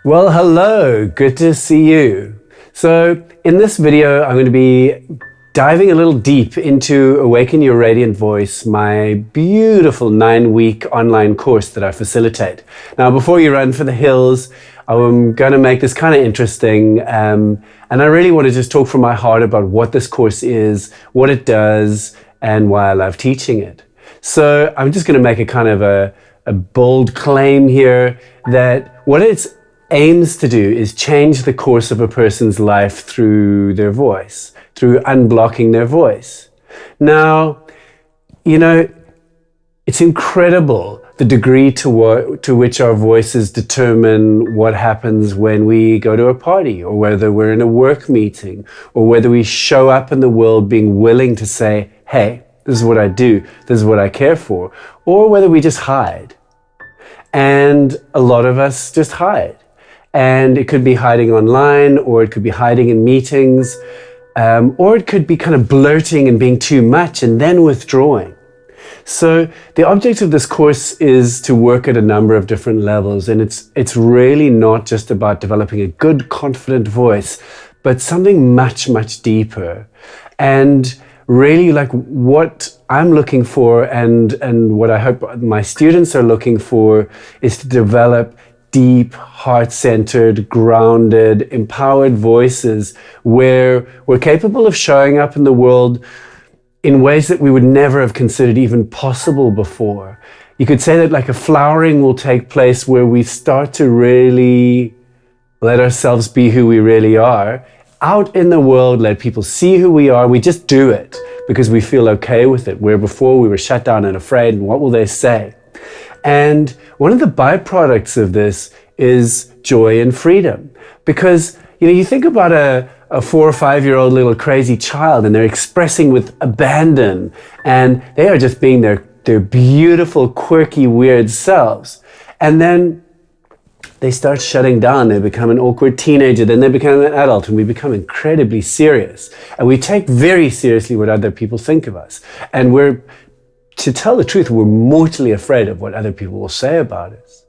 Well, hello, good to see you. So in this video, I'm going to be diving a little deep into Awaken Your Radiant Voice, my beautiful 9-week online course that I facilitate. Now, before you run for the hills, I'm going to make this kind of interesting, and I really want to just talk from my heart about what this course is, what it does, and why I love teaching it. So I'm just going to make a kind of a bold claim here that what it aims to do is change the course of a person's life through their voice, through unblocking their voice. Now, you know, it's incredible the degree to which our voices determine what happens when we go to a party, or whether we're in a work meeting, or whether we show up in the world being willing to say, hey, this is what I do, this is what I care for, or whether we just hide. And a lot of us just hide. And it could be hiding online, or it could be hiding in meetings, or it could be kind of blurting and being too much and then withdrawing. So the object of this course is to work at a number of different levels, and it's really not just about developing a good, confident voice, but something much, much deeper. And really, like, what I'm looking for and what I hope my students are looking for is to develop deep, heart-centered, grounded, empowered voices where we're capable of showing up in the world in ways that we would never have considered even possible before. You could say that like a flowering will take place where we start to really let ourselves be who we really are. Out in the world, let people see who we are. We just do it because we feel okay with it, where before we were shut down and afraid, and what will they say? And one of the byproducts of this is joy and freedom. Because, you know, you think about a 4 or 5-year-old little crazy child, and they're expressing with abandon, and they are just being their beautiful, quirky, weird selves. And then they start shutting down. They become an awkward teenager, then they become an adult, and we become incredibly serious. And we take very seriously what other people think of us. And to tell the truth, we're mortally afraid of what other people will say about us.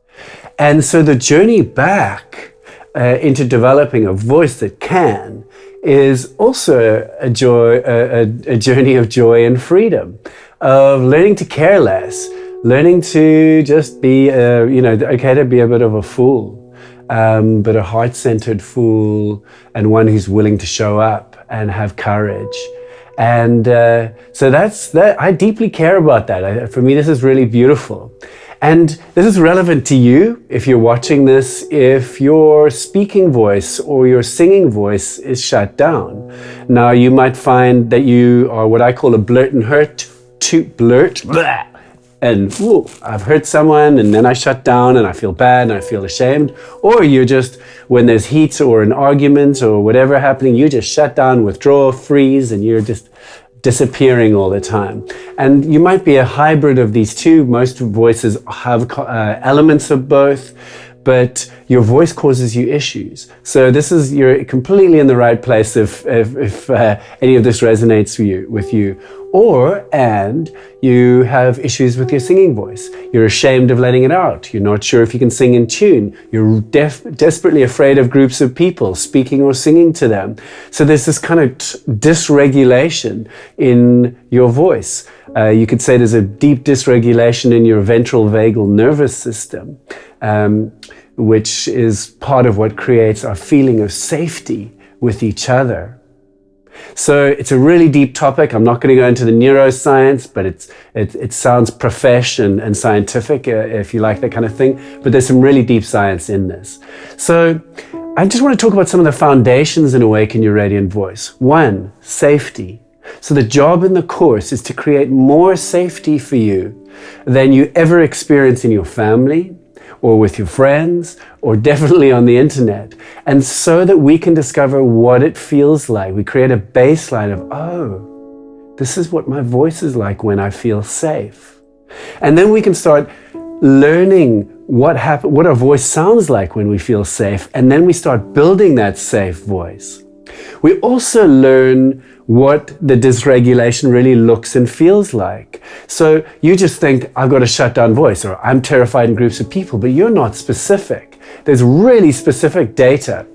And so the journey back into developing a voice that can is also a journey of joy and freedom, of learning to care less, learning to just be, okay to be a bit of a fool, but a heart-centered fool, and one who's willing to show up and have courage. And so that's that. I deeply care about that. For me, this is really beautiful. And this is relevant to you if you're watching this, if your speaking voice or your singing voice is shut down. Now, you might find that you are what I call a blurt and hurt, to blurt, blah, and I've hurt someone, and then I shut down and I feel bad and I feel ashamed. Or you're just, when there's heat or an argument or whatever happening, you just shut down, withdraw, freeze, and you're just disappearing all the time. And you might be a hybrid of these two. Most voices have elements of both, but your voice causes you issues. So you're completely in the right place if any of this resonates with you. And you have issues with your singing voice. You're ashamed of letting it out. You're not sure if you can sing in tune. You're desperately afraid of groups of people, speaking or singing to them. So there's this kind of dysregulation in your voice. You could say there's a deep dysregulation in your ventral vagal nervous system, which is part of what creates our feeling of safety with each other. So it's a really deep topic. I'm not going to go into the neuroscience, but it sounds profesh and scientific if you like that kind of thing. But there's some really deep science in this. So I just want to talk about some of the foundations in Awaken Your Radiant Voice. 1, safety. So the job in the course is to create more safety for you than you ever experience in your family, or with your friends, or definitely on the internet. And so that we can discover what it feels like. We create a baseline of, oh, this is what my voice is like when I feel safe. And then we can start learning what our voice sounds like when we feel safe. And then we start building that safe voice. We also learn what the dysregulation really looks and feels like. So you just think, I've got a shut down voice, or I'm terrified in groups of people, but you're not specific. There's really specific data.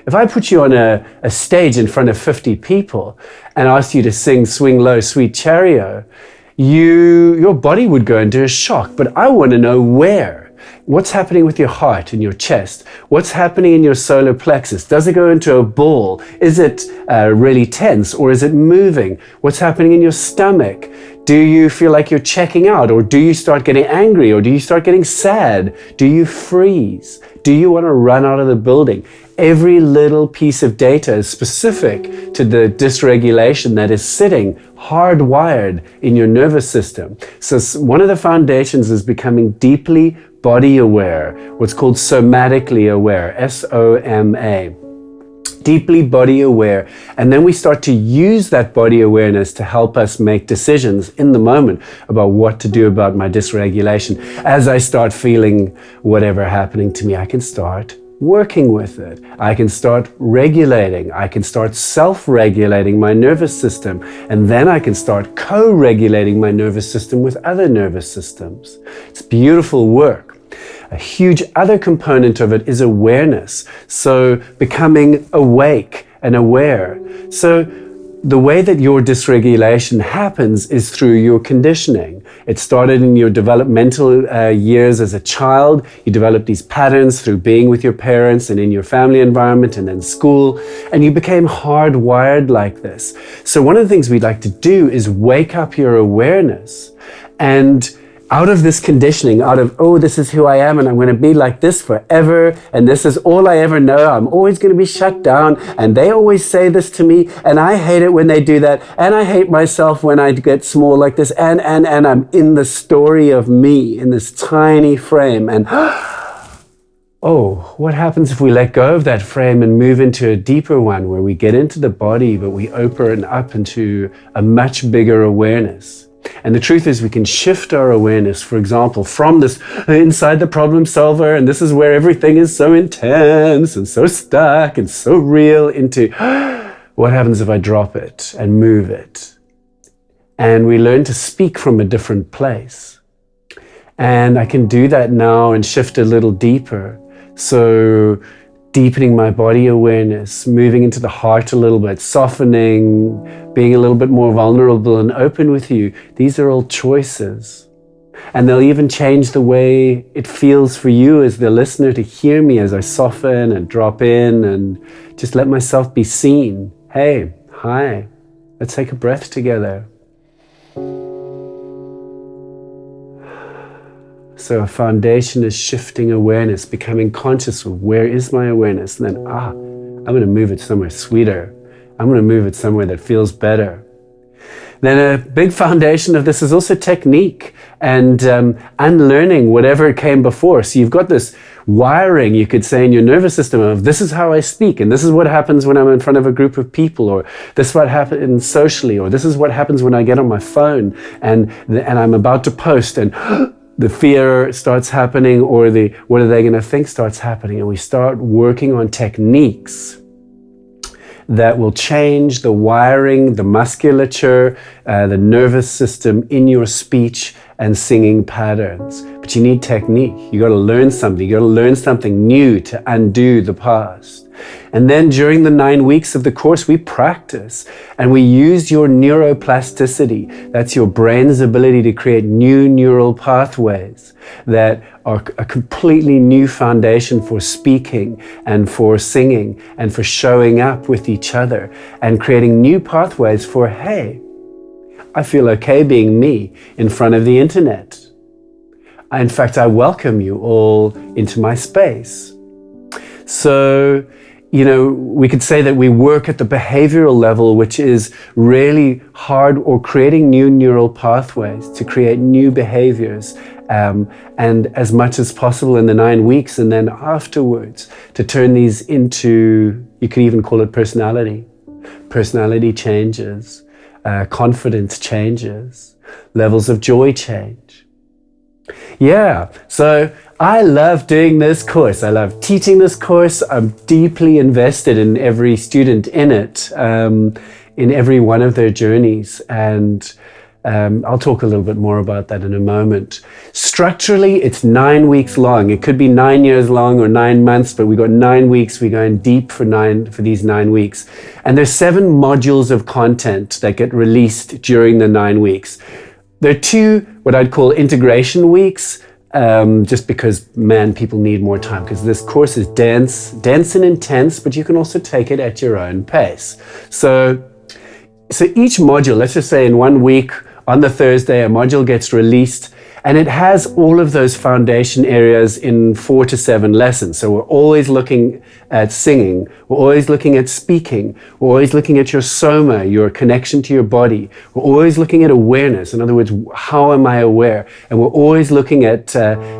If I put you on a stage in front of 50 people and asked you to sing Swing Low, Sweet Chariot, your body would go into a shock. But I want to know where. What's happening with your heart and your chest? What's happening in your solar plexus? Does it go into a ball? Is it really tense, or is it moving? What's happening in your stomach? Do you feel like you're checking out, or do you start getting angry, or do you start getting sad? Do you freeze? Do you want to run out of the building? Every little piece of data is specific to the dysregulation that is sitting hardwired in your nervous system. So one of the foundations is becoming deeply body aware, what's called somatically aware, S-O-M-A. Deeply body aware. And then we start to use that body awareness to help us make decisions in the moment about what to do about my dysregulation. As I start feeling whatever happening to me, I can start working with it. I can start regulating. I can start self-regulating my nervous system. And then I can start co-regulating my nervous system with other nervous systems. It's beautiful work. A huge other component of it is awareness. So becoming awake and aware. So the way that your dysregulation happens is through your conditioning. It started in your developmental years as a child. You developed these patterns through being with your parents and in your family environment and then school, and you became hardwired like this. So one of the things we'd like to do is wake up your awareness, and out of this conditioning, out of, oh, this is who I am and I'm going to be like this forever and this is all I ever know, I'm always going to be shut down and they always say this to me and I hate it when they do that and I hate myself when I get small like this and I'm in the story of me in this tiny frame. And oh, what happens if we let go of that frame and move into a deeper one where we get into the body but we open up into a much bigger awareness? And the truth is we can shift our awareness, for example, from this inside the problem solver, and this is where everything is so intense and so stuck and so real, into what happens if I drop it and move it? And we learn to speak from a different place. And I can do that now and shift a little deeper. So deepening my body awareness, moving into the heart a little bit, softening, being a little bit more vulnerable and open with you. These are all choices. And they'll even change the way it feels for you as the listener to hear me as I soften and drop in and just let myself be seen. Hey, hi, let's take a breath together. So a foundation is shifting awareness, becoming conscious of where is my awareness, and then, I'm going to move it somewhere sweeter. I'm going to move it somewhere that feels better. Then a big foundation of this is also technique and unlearning whatever came before. So you've got this wiring, you could say, in your nervous system of this is how I speak, and this is what happens when I'm in front of a group of people, or this is what happens socially, or this is what happens when I get on my phone and I'm about to post and the fear starts happening, or the what are they going to think starts happening, and we start working on techniques that will change the wiring, the musculature, the nervous system in your speech and singing patterns. But you need technique. You got to learn something. You got to learn something new to undo the past. And then during the 9 weeks of the course, we practice and we use your neuroplasticity. That's your brain's ability to create new neural pathways that are a completely new foundation for speaking and for singing and for showing up with each other and creating new pathways for, hey, I feel okay being me in front of the internet. In fact, I welcome you all into my space. So, we could say that we work at the behavioral level, which is really hard, or creating new neural pathways to create new behaviors, and as much as possible in the 9 weeks, and then afterwards to turn these into, you could even call it personality changes, confidence changes, levels of joy change. Yeah, so I love doing this course. I love teaching this course. I'm deeply invested in every student in it, in every one of their journeys. And I'll talk a little bit more about that in a moment. Structurally, it's 9 weeks long. It could be 9 years long or 9 months, but we got 9 weeks. We're going deep for these 9 weeks. And there's 7 modules of content that get released during the 9 weeks. There are 2, what I'd call integration weeks, just because, man, people need more time, because this course is dense and intense, but you can also take it at your own pace. So each module, let's just say in 1 week, on the Thursday, a module gets released, and it has all of those foundation areas in 4 to 7 lessons. So we're always looking at singing, we're always looking at speaking, we're always looking at your soma, your connection to your body. We're always looking at awareness. In other words, how am I aware? And we're always looking at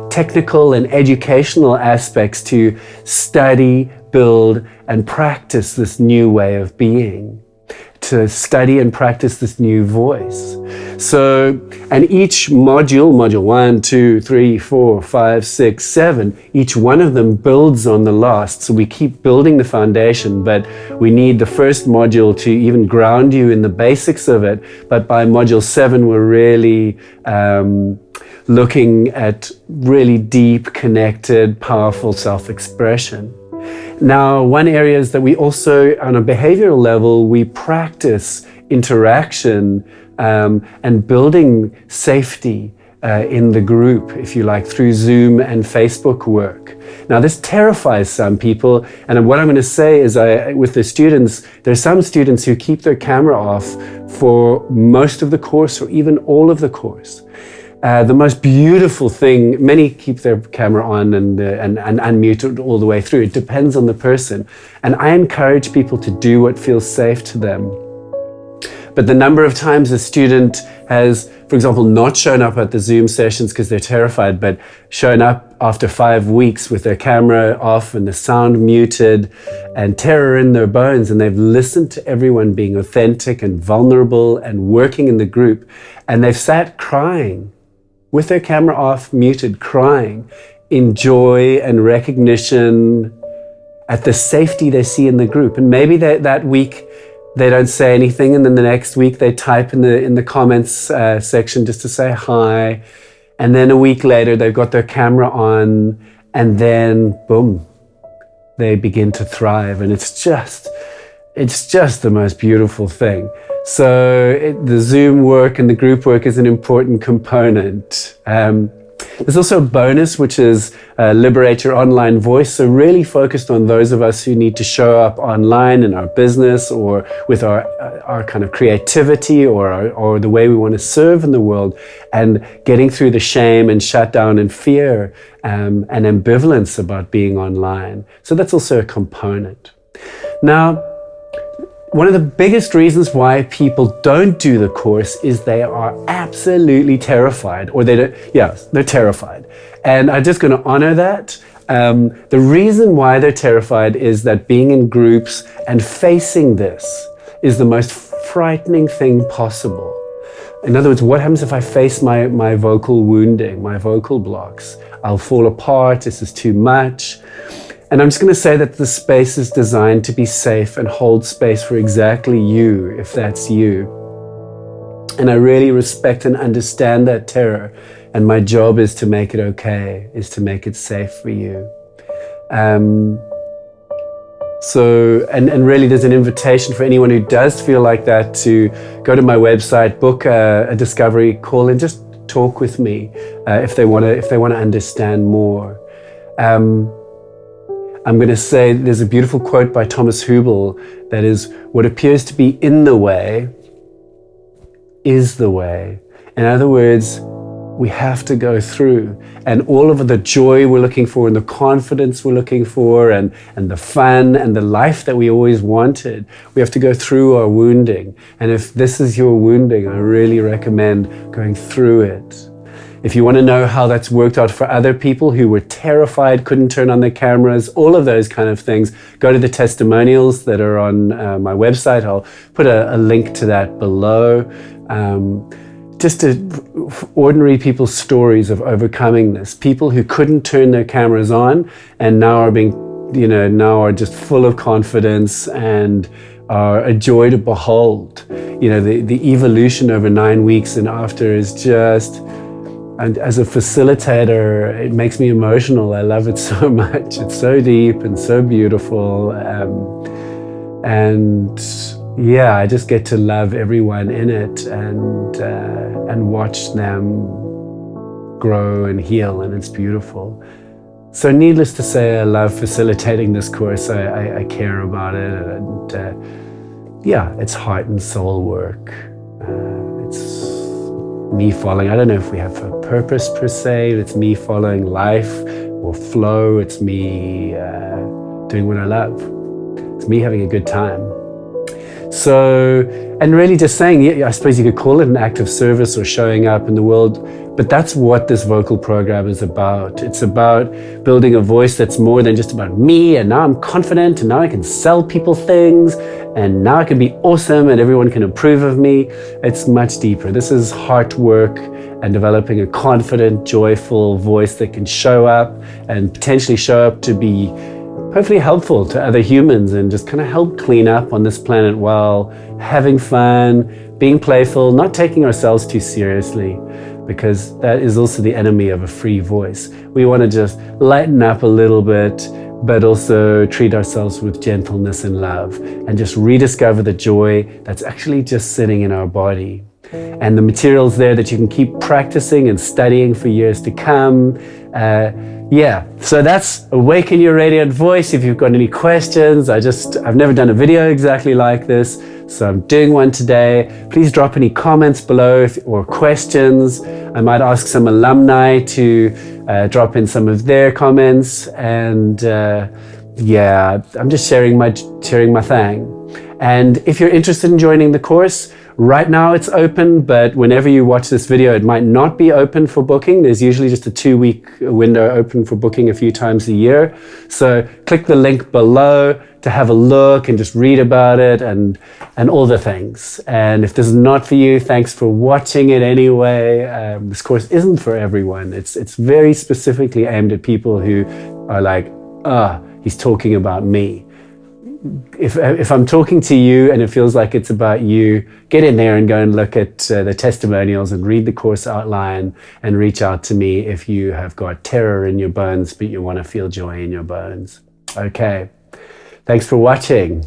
technical and educational aspects to study, build, and practice this new way of being, to study and practice this new voice. So, and each module 1, 2, 3, 4, 5, 6, 7, each one of them builds on the last. So we keep building the foundation, but we need the first module to even ground you in the basics of it. But by module 7, we're really looking at really deep, connected, powerful self-expression. Now, one area is that we also, on a behavioral level, we practice interaction and building safety in the group, if you like, through Zoom and Facebook work. Now, this terrifies some people, and what I'm going to say is, with the students, there's some students who keep their camera off for most of the course or even all of the course. The most beautiful thing, many keep their camera on and unmuted all the way through. It depends on the person. And I encourage people to do what feels safe to them. But the number of times a student has, for example, not shown up at the Zoom sessions because they're terrified, but shown up after 5 weeks with their camera off and the sound muted and terror in their bones, and they've listened to everyone being authentic and vulnerable and working in the group, and they've sat crying with their camera off, muted, crying in joy and recognition at the safety they see in the group. And maybe that week they don't say anything, and then the next week they type in the comments section just to say hi. And then a week later they've got their camera on, and then boom, they begin to thrive. And it's just the most beautiful thing. So the Zoom work and the group work is an important component. There's also a bonus, which is Liberate Your Online Voice. So really focused on those of us who need to show up online in our business or with our kind of creativity or the way we want to serve in the world, and getting through the shame and shutdown and fear and ambivalence about being online. So that's also a component. Now, one of the biggest reasons why people don't do the course is they are absolutely terrified, or they're terrified. And I'm just going to honor that. The reason why they're terrified is that being in groups and facing this is the most frightening thing possible. In other words, what happens if I face my vocal wounding, my vocal blocks? I'll fall apart, this is too much. And I'm just going to say that the space is designed to be safe and hold space for exactly you, if that's you. And I really respect and understand that terror. And my job is to make it okay, is to make it safe for you. So really there's an invitation for anyone who does feel like that to go to my website, book a discovery call, and just talk with me if they want to understand more. I'm going to say there's a beautiful quote by Thomas Hubel that is, what appears to be in the way is the way. In other words, we have to go through, and all of the joy we're looking for and the confidence we're looking for and the fun and the life that we always wanted, we have to go through our wounding. And if this is your wounding, I really recommend going through it. If you want to know how that's worked out for other people who were terrified, couldn't turn on their cameras, all of those kind of things, go to the testimonials that are on my website. I'll put a link to that below. Just ordinary people's stories of overcoming this. People who couldn't turn their cameras on and now are just full of confidence and are a joy to behold. You know, the evolution over 9 weeks and after is just, and as a facilitator, it makes me emotional. I love it so much. It's so deep and so beautiful. And yeah, I just get to love everyone in it and watch them grow and heal, and it's beautiful. So needless to say, I love facilitating this course. I care about it, and yeah, it's heart and soul work. It's me following, I don't know if we have a purpose per se, it's me following life or flow. It's me doing what I love. It's me having a good time. So, and really just saying, yeah, I suppose you could call it an act of service or showing up in the world, but that's what this vocal program is about. It's about building a voice that's more than just about me, and now I'm confident, and now I can sell people things, and now I can be awesome, and everyone can approve of me. It's much deeper. This is heart work and developing a confident, joyful voice that can show up and potentially show up to be hopefully helpful to other humans and just kind of help clean up on this planet while having fun, being playful, not taking ourselves too seriously, because that is also the enemy of a free voice. We want to just lighten up a little bit, but also treat ourselves with gentleness and love and just rediscover the joy that's actually just sitting in our body. And the materials there that you can keep practicing and studying for years to come. Yeah, so that's Awaken Your Radiant Voice. If you've got any questions, I've never done a video exactly like this, so I'm doing one today. Please drop any comments below or questions. I might ask some alumni to drop in some of their comments, and yeah, I'm just sharing my thing. And if you're interested in joining the course, right now it's open, but whenever you watch this video, it might not be open for booking. There's usually just a 2-week window open for booking a few times a year. So click the link below to have a look and just read about it and all the things. And if this is not for you, thanks for watching it anyway. This course isn't for everyone. It's very specifically aimed at people who are like, he's talking about me. If I'm talking to you and it feels like it's about you, get in there and go and look at the testimonials and read the course outline and reach out to me if you have got terror in your bones but you want to feel joy in your bones. Okay, thanks for watching.